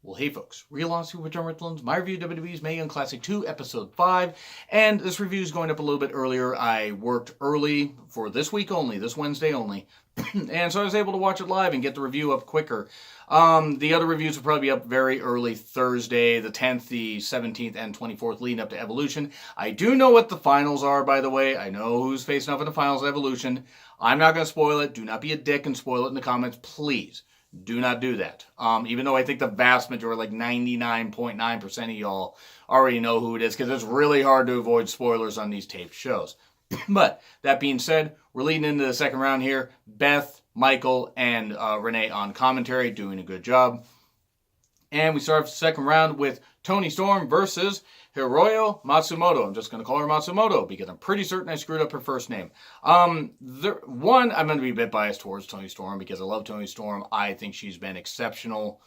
Well, hey folks, Real On Super Returns, my review of WWE's Mae Young Classic 2, Episode 5, and this review is going up a little bit earlier. I worked early for this week only, this Wednesday only, and so I was able to watch it live and get the review up quicker. The other reviews will probably be up very early Thursday, the 10th, the 17th, and 24th, leading up to Evolution. I do know what the finals are, by the way. I know who's facing off in the finals of Evolution. I'm not going to spoil it. Do not be a dick and spoil it in the comments, please. Do not do that. Even though I think the vast majority, like 99.9% of y'all, already know who it is, because it's really hard to avoid spoilers on these taped shows. But that being said, we're leading into the second round here. Beth, Michael, and Renee on commentary, doing a good job. And we start off the second round with Toni Storm versus Hiroyo Matsumoto. I'm just going to call her Matsumoto because I'm pretty certain I screwed up her first name. I'm going to be a bit biased towards Toni Storm because I love Toni Storm. I think she's been exceptional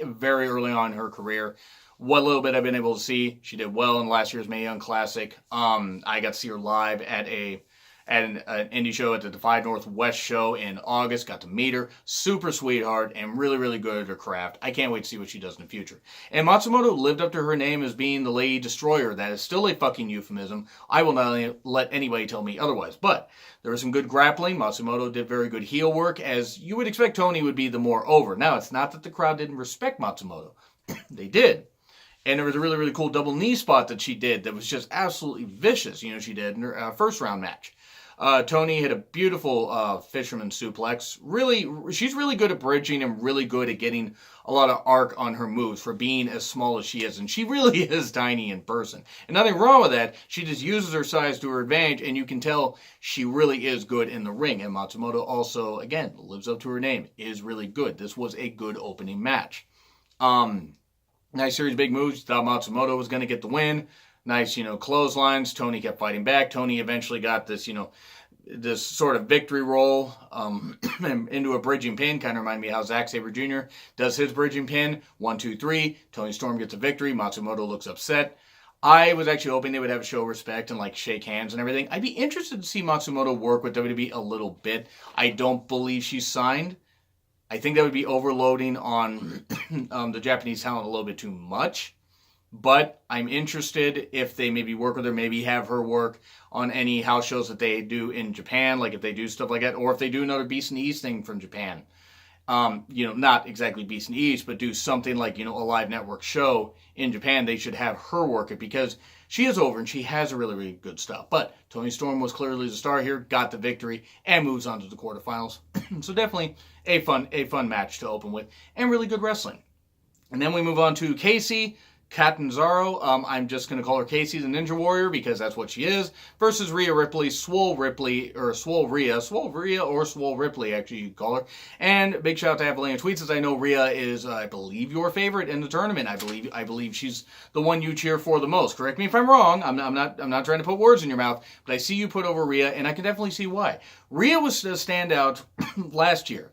very early on in her career. What little bit I've been able to see, she did well in last year's Mae Young Classic. I got to see her live at an indie show at the Defy Northwest show in August. Got to meet her. Super sweetheart and really, really good at her craft. I can't wait to see what she does in the future. And Matsumoto lived up to her name as being the Lady Destroyer. That is still a fucking euphemism. I will not let anybody tell me otherwise. But there was some good grappling. Matsumoto did very good heel work, as you would expect Toni would be the more over. Now, it's not that the crowd didn't respect Matsumoto. They did. And there was a really, really cool double knee spot that she did that was just absolutely vicious. She did in her first round match. Toni hit a beautiful fisherman suplex. She's really good at bridging and really good at getting a lot of arc on her moves for being as small as she is. And she really is tiny in person. And nothing wrong with that. She just uses her size to her advantage, and you can tell she really is good in the ring. And Matsumoto also, again, lives up to her name, is really good. This was a good opening match. Nice series of big moves. Thought Matsumoto was going to get the win. Nice, clotheslines. Toni kept fighting back. Toni eventually got this, this sort of victory roll into a bridging pin. Kind of reminded me how Zack Sabre Jr. does his bridging pin. 1, 2, 3. Toni Storm gets a victory. Matsumoto looks upset. I was actually hoping they would have show respect and shake hands and everything. I'd be interested to see Matsumoto work with WWE a little bit. I don't believe she's signed. I think that would be overloading on the Japanese talent a little bit too much. But I'm interested if they maybe work with her, maybe have her work on any house shows that they do in Japan, like if they do stuff like that, or if they do another Beast in the East thing from Japan. Not exactly Beast in the East, but do something like, a live network show in Japan. They should have her work it because she is over and she has a really, really good stuff. But Toni Storm was clearly the star here, got the victory, and moves on to the quarterfinals. So definitely a fun match to open with, and really good wrestling. And then we move on to Casey Catanzaro, I'm just going to call her Casey the Ninja Warrior because that's what she is, versus Rhea Ripley, Swole Ripley, or Swole Rhea, or Swole Ripley, actually you call her. And big shout out to Avalina Tweets, as I know Rhea is, I believe, your favorite in the tournament. I believe she's the one you cheer for the most. Correct me if I'm wrong. I'm not trying to put words in your mouth, but I see you put over Rhea, and I can definitely see why. Rhea was a standout last year.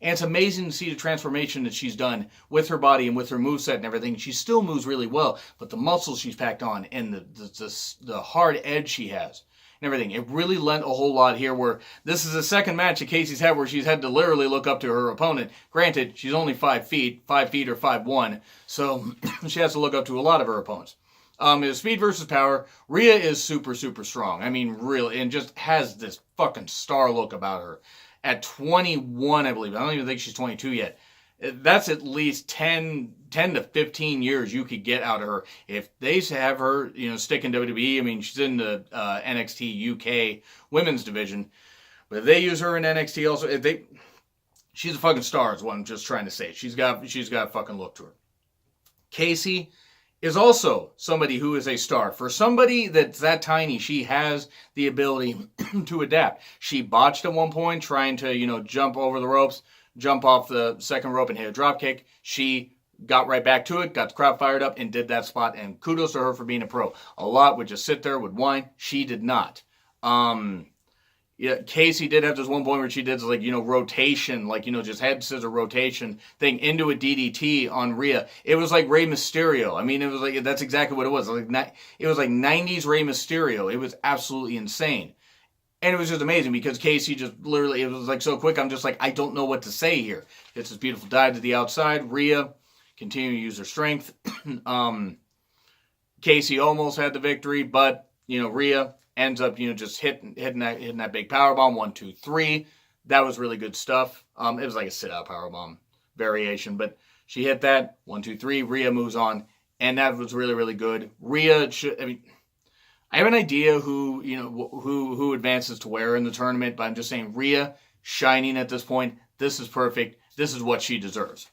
And it's amazing to see the transformation that she's done with her body and with her moveset and everything. She still moves really well, but the muscles she's packed on and the hard edge she has and everything, it really lent a whole lot here, where this is the second match that Casey's had where she's had to literally look up to her opponent. Granted, she's only 5 feet or 5'1", so she has to look up to a lot of her opponents. It's speed versus power. Rhea is super, super strong. I mean, really, and just has this fucking star look about her. At 21, I believe. I don't even think she's 22 yet. That's at least 10 to 15 years you could get out of her. If they have her, stick in WWE, I mean, she's in the NXT UK women's division. But if they use her in NXT also, she's a fucking star is what I'm just trying to say. She's got a fucking look to her. Casey is also somebody who is a star. For somebody that's that tiny, she has the ability to adapt. She botched at one point trying to, jump over the ropes, jump off the second rope and hit a drop kick. She got right back to it, got the crowd fired up, and did that spot. And kudos to her for being a pro. A lot would just sit there, would whine. She did not. Casey did have this one point where she did rotation, just head scissor rotation thing into a DDT on Rhea. It was like Rey Mysterio. I mean, it was that's exactly what it was. It was like 90s Rey Mysterio. It was absolutely insane. And it was just amazing because Casey just literally, it was so quick. I'm just I don't know what to say here. It's this beautiful dive to the outside. Rhea continue to use her strength. Casey almost had the victory, but, Rhea ends up, just hitting that big powerbomb, 1, 2, 3. That was really good stuff. It was like a sit-out powerbomb variation, but she hit that, 1, 2, 3. Rhea moves on, and that was really, really good. Rhea I have an idea who advances to where in the tournament, but I'm just saying Rhea shining at this point. This is perfect. This is what she deserves.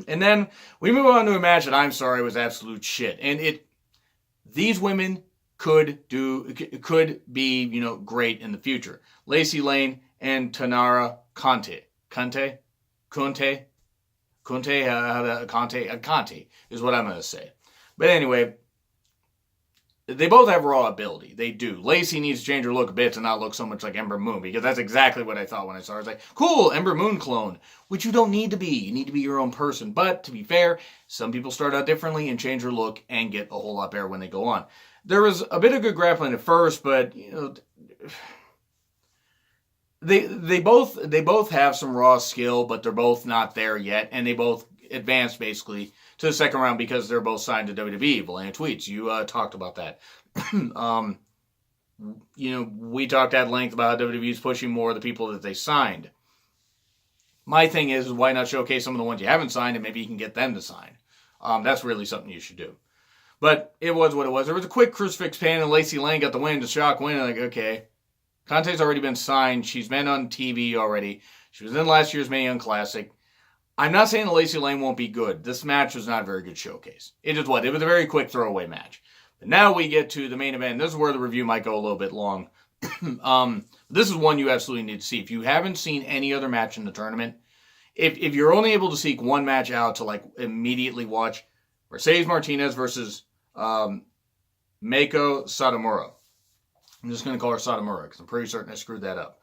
And then we move on to a match that I'm sorry was absolute shit. And these women could be, great in the future. Lacey Lane and Tanara Conte is what I'm going to say. But anyway, they both have raw ability. They do. Lacey needs to change her look a bit to not look so much like Ember Moon, because that's exactly what I thought when I saw her. I was like, cool, Ember Moon clone, which you don't need to be. You need to be your own person. But to be fair, some people start out differently and change their look and get a whole lot better when they go on. There was a bit of good grappling at first, but they both have some raw skill, but they're both not there yet, and they both advanced basically to the second round because they're both signed to WWE. Valana Tweets, you talked about that. We talked at length about how WWE's pushing more of the people that they signed. My thing is, why not showcase some of the ones you haven't signed and maybe you can get them to sign? That's really something you should do. But it was what it was. There was a quick crucifix pin and Lacey Lane got the win, the shock win. Like, okay, Conte's already been signed. She's been on TV already. She was in last year's Mae Young Classic. I'm not saying that Lacey Lane won't be good. This match was not a very good showcase. It was a very quick throwaway match. But now we get to the main event. This is where the review might go a little bit long. This is one you absolutely need to see. If you haven't seen any other match in the tournament, if you're only able to seek one match out to immediately watch, Mercedes Martinez versus Meiko Satomura. I'm just going to call her Satomura because I'm pretty certain I screwed that up.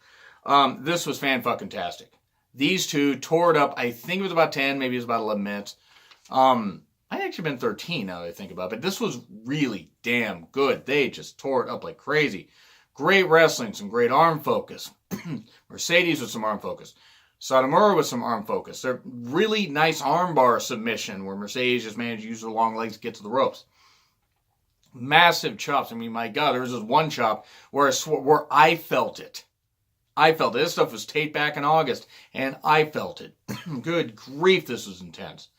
This was fan-fucking-tastic. These two tore it up. I think it was about 10, maybe it was about 11 minutes. I actually been 13 now that I think about it, but this was really damn good. They just tore it up like crazy. Great wrestling, some great arm focus. Mercedes with some arm focus. Satomura with some arm focus. They're really nice armbar submission where Mercedes just managed to use her long legs to get to the ropes. Massive chops. I mean, my God, there was this one chop where I felt it. This stuff was taped back in August, and I felt it. Good grief, this was intense.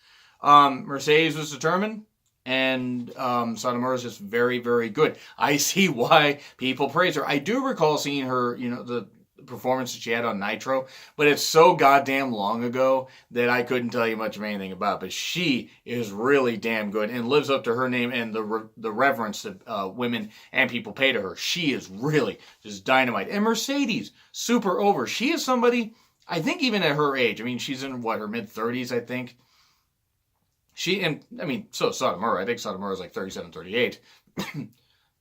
Mercedes was determined, and Satomura is just very, very good. I see why people praise her. I do recall seeing her, the performance that she had on Nitro, but it's so goddamn long ago that I couldn't tell you much of anything about. But she is really damn good and lives up to her name and the reverence that women and people pay to her. She is really just dynamite. And Mercedes, super over. She is somebody, I think even at her age, I mean, she's in her mid-30s, I think. So Satomura, I think Satomura is like 37, 38.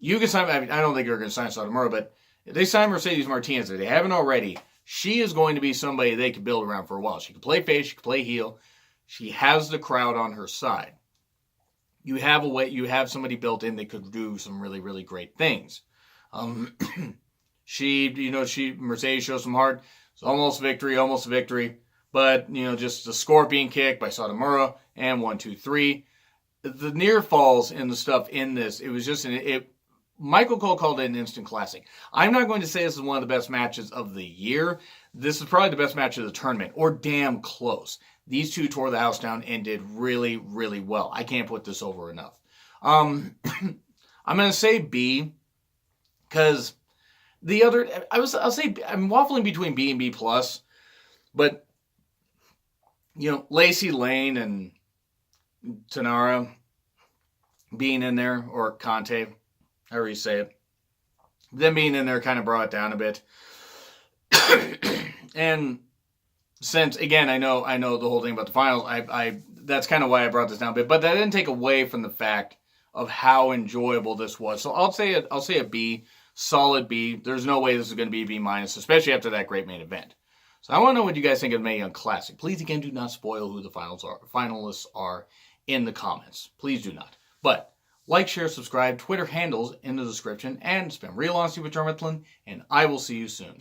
You can sign, I don't think you're going to sign Satomura, but if they sign Mercedes Martinez, if they haven't already, she is going to be somebody they can build around for a while. She can play face, she can play heel. She has the crowd on her side. You have somebody built in that could do some really, really great things. Mercedes shows some heart. It's almost a victory. But, just the scorpion kick by Satomura and 1, 2, 3. The near falls and the stuff in this, it was just Michael Cole called it an instant classic. I'm not going to say this is one of the best matches of the year. This is probably the best match of the tournament, or damn close. These two tore the house down and did really, really well. I can't put this over enough. I'm going to say B, because I'll say I'm waffling between B and B+, but, Lacey Lane and Tanara being in there, or Conte, however you say it, them being in there kind of brought it down a bit. And since, again, I know the whole thing about the finals, that's kind of why I brought this down a bit, but that didn't take away from the fact of how enjoyable this was. So I'll say a B, solid B. There's no way this is going to be a B-, especially after that great main event. So I want to know what you guys think of the Mae Young Classic. Please, again, do not spoil who the finalists are in the comments. Please do not. But like, share, subscribe, Twitter handles in the description, and spend real honesty with John Ritlin, and I will see you soon.